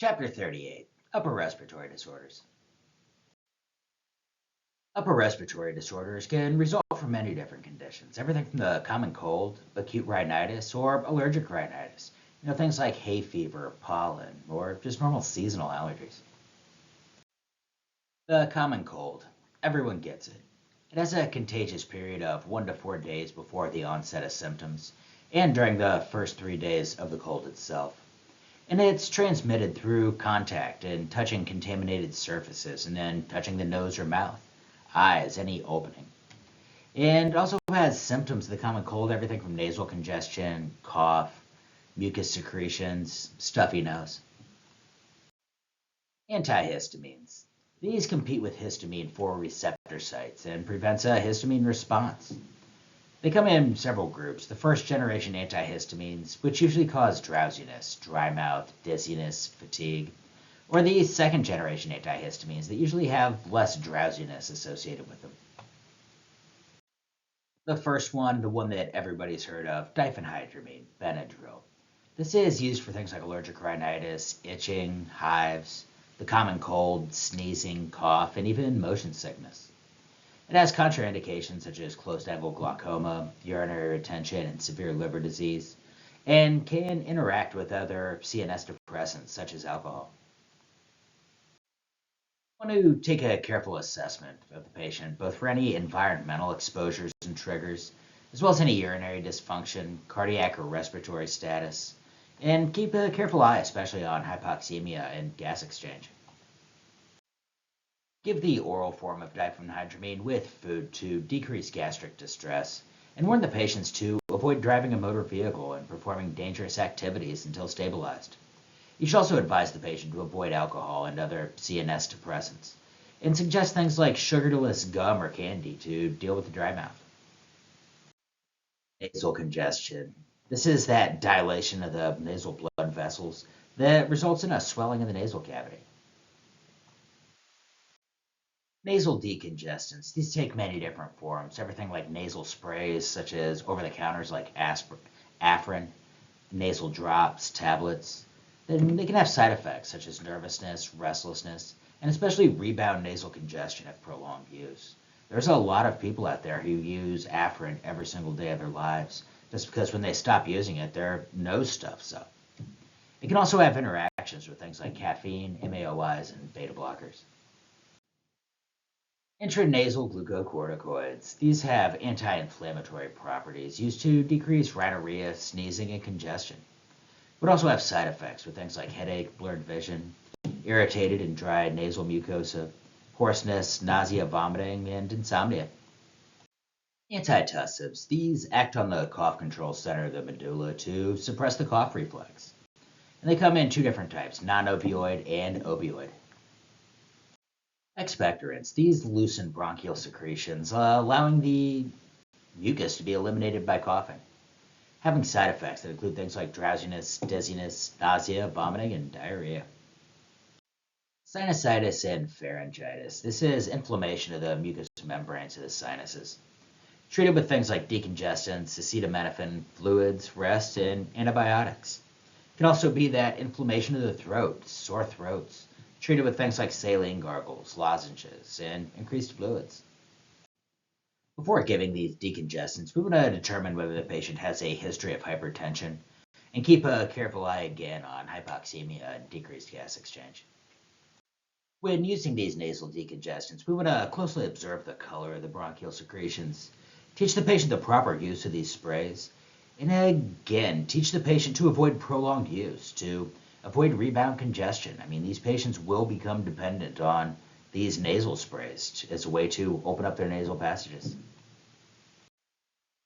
Chapter 38 Upper Respiratory Disorders. Upper respiratory disorders can result from many different conditions, everything from the common cold, acute rhinitis, or allergic rhinitis. Things like hay fever, pollen, or just normal seasonal allergies. The common cold. Everyone gets it. It has a contagious period of 1 to 4 days before the onset of symptoms, and during the first 3 days of the cold itself. And it's transmitted through contact and touching contaminated surfaces, and then touching the nose or mouth, eyes, any opening. And it also has symptoms of the common cold, everything from nasal congestion, cough, mucus secretions, stuffy nose. Antihistamines. These compete with histamine for receptor sites and prevents a histamine response. They come in several groups. The first generation antihistamines, which usually cause drowsiness, dry mouth, dizziness, fatigue, or the second generation antihistamines that usually have less drowsiness associated with them. The first one, the one that everybody's heard of, diphenhydramine, Benadryl. This is used for things like allergic rhinitis, itching, hives, the common cold, sneezing, cough, and even motion sickness. It has contraindications such as closed-angle glaucoma, urinary retention, and severe liver disease, and can interact with other CNS depressants such as alcohol. I want to take a careful assessment of the patient, both for any environmental exposures and triggers, as well as any urinary dysfunction, cardiac or respiratory status, and keep a careful eye especially on hypoxemia and gas exchange. Give the oral form of diphenhydramine with food to decrease gastric distress, and warn the patients to avoid driving a motor vehicle and performing dangerous activities until stabilized. You should also advise the patient to avoid alcohol and other CNS depressants, and suggest things like sugarless gum or candy to deal with the dry mouth. Nasal congestion. This is that dilation of the nasal blood vessels that results in a swelling in the nasal cavity. Nasal decongestants. These take many different forms, everything like nasal sprays, such as over-the-counters like Afrin, nasal drops, tablets. Then they can have side effects such as nervousness, restlessness, and especially rebound nasal congestion if prolonged use. There's a lot of people out there who use Afrin every single day of their lives, just because when they stop using it, their nose stuffs up. It can also have interactions with things like caffeine, MAOIs, and beta blockers. Intranasal glucocorticoids. These have anti-inflammatory properties used to decrease rhinorrhea, sneezing, and congestion, but also have side effects with things like headache, blurred vision, irritated and dry nasal mucosa, hoarseness, nausea, vomiting, and insomnia. Antitussives. These act on the cough control center of the medulla to suppress the cough reflex. And they come in two different types, non-opioid and opioid. Expectorants. These loosen bronchial secretions, allowing the mucus to be eliminated by coughing, having side effects that include things like drowsiness, dizziness, nausea, vomiting, and diarrhea. Sinusitis and pharyngitis. This is inflammation of the mucous membranes of the sinuses. Treated with things like decongestants, acetaminophen, fluids, rest, and antibiotics. It can also be that inflammation of the throat, sore throats, treated with things like saline gargles, lozenges, and increased fluids. Before giving these decongestants, we want to determine whether the patient has a history of hypertension and keep a careful eye again on hypoxemia and decreased gas exchange. When using these nasal decongestants, we want to closely observe the color of the bronchial secretions, teach the patient the proper use of these sprays, and again, teach the patient to avoid prolonged use, to avoid rebound congestion. These patients will become dependent on these nasal sprays as a way to open up their nasal passages.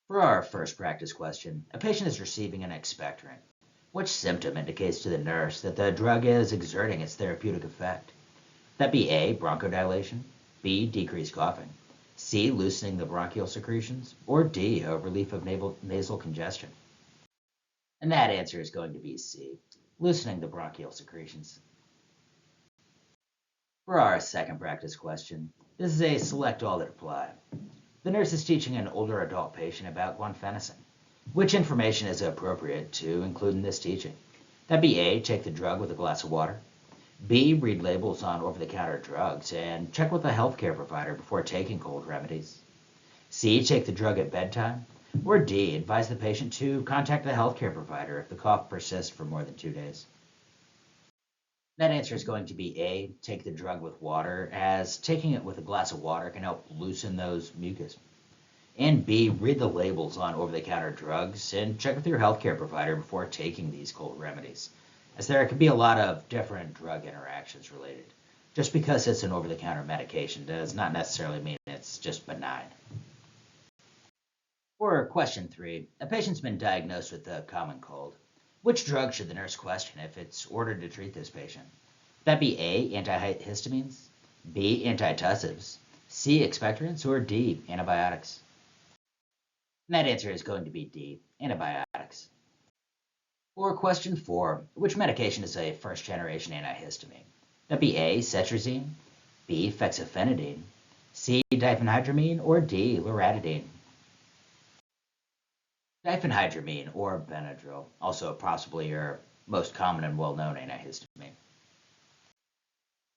For our first practice question, a patient is receiving an expectorant. Which symptom indicates to the nurse that the drug is exerting its therapeutic effect? That be A, bronchodilation, B, decreased coughing, C, loosening the bronchial secretions, or D, a relief of nasal congestion. And that answer is going to be C, loosening the bronchial secretions. For our second practice question, this is a select all that apply. The nurse is teaching an older adult patient about guanfacine. Which information is appropriate to include in this teaching? That be A, take the drug with a glass of water, B, read labels on over-the-counter drugs and check with a healthcare provider before taking cold remedies. C, take the drug at bedtime. Or D, advise the patient to contact the healthcare provider if the cough persists for more than 2 days. That answer is going to be A, take the drug with water, as taking it with a glass of water can help loosen those mucus. And B, read the labels on over-the-counter drugs and check with your healthcare provider before taking these cold remedies, as there could be a lot of different drug interactions related. Just because it's an over-the-counter medication does not necessarily mean it's just benign. For question 3, a patient's been diagnosed with a common cold. Which drug should the nurse question if it's ordered to treat this patient? Would that be A, antihistamines, B, antitussives, C, expectorants, or D, antibiotics? And that answer is going to be D, antibiotics. For question 4, which medication is a first-generation antihistamine? Would that be A, cetirizine, B, fexofenadine, C, diphenhydramine, or D, loratadine? Diphenhydramine, or Benadryl, also possibly your most common and well-known antihistamine.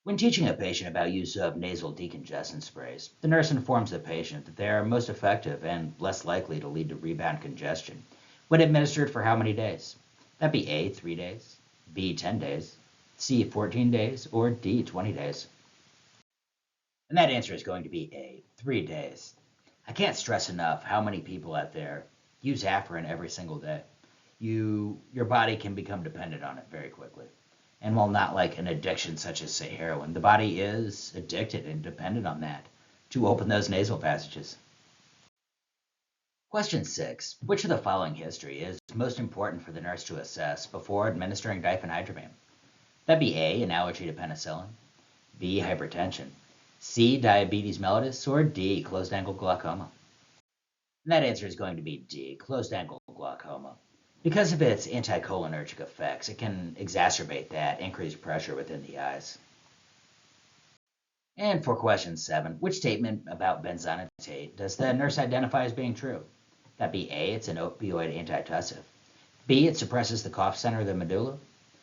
When teaching a patient about use of nasal decongestant sprays, the nurse informs the patient that they are most effective and less likely to lead to rebound congestion when administered for how many days? That'd be A, 3 days, B, 10 days, C, 14 days, or D, 20 days. And that answer is going to be A, 3 days. I can't stress enough how many people out there use Afrin every single day. Your body can become dependent on it very quickly. And while not like an addiction such as, say, heroin, the body is addicted and dependent on that to open those nasal passages. Question 6. Which of the following history is most important for the nurse to assess before administering diphenhydramine? That'd be A, an allergy to penicillin, B, hypertension, C, diabetes mellitus, or D, closed-angle glaucoma. And that answer is going to be D, closed-angle glaucoma. Because of its anticholinergic effects, it can exacerbate that increased pressure within the eyes. And for question 7, which statement about benzonatate does the nurse identify as being true? That'd be A, it's an opioid antitussive. B, it suppresses the cough center of the medulla.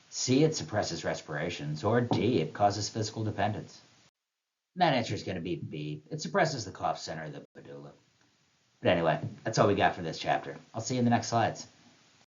C, it suppresses respirations. Or D, it causes physical dependence. And that answer is going to be B, it suppresses the cough center of the medulla. But anyway, that's all we got for this chapter. I'll see you in the next slides.